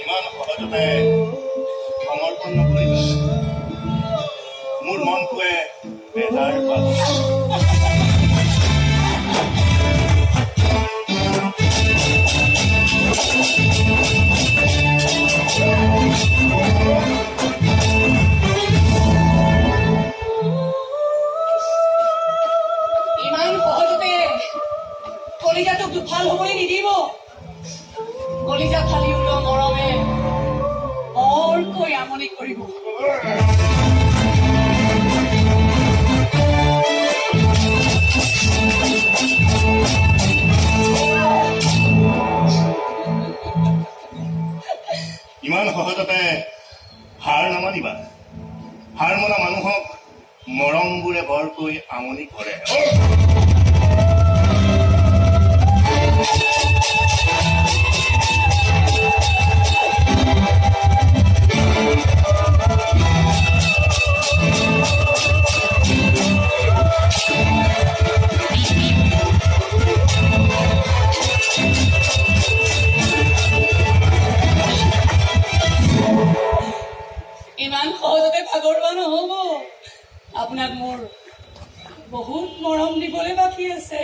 ইমান সহজতে সমৰ্পণ নকৰিবা। মোৰ মনটোৱে বেজাৰ পালে। ইমান সহজতে কলিজাটোক দুফাল হ'বলৈ নিদিব। কলিজা ফালি ওলোৱা মৰমে বৰকৈ আমনি কৰিব। ইমান সহজতে হাৰ নামানিবা। হাৰ মনা মানুহক মৰমবোৰে বৰকৈ আমনি কৰে। ইমান সহজতে ভাগৰুৱা নহ'ব। আপোনাক মোৰ বহুত মৰম দিবলৈ বাকী আছে।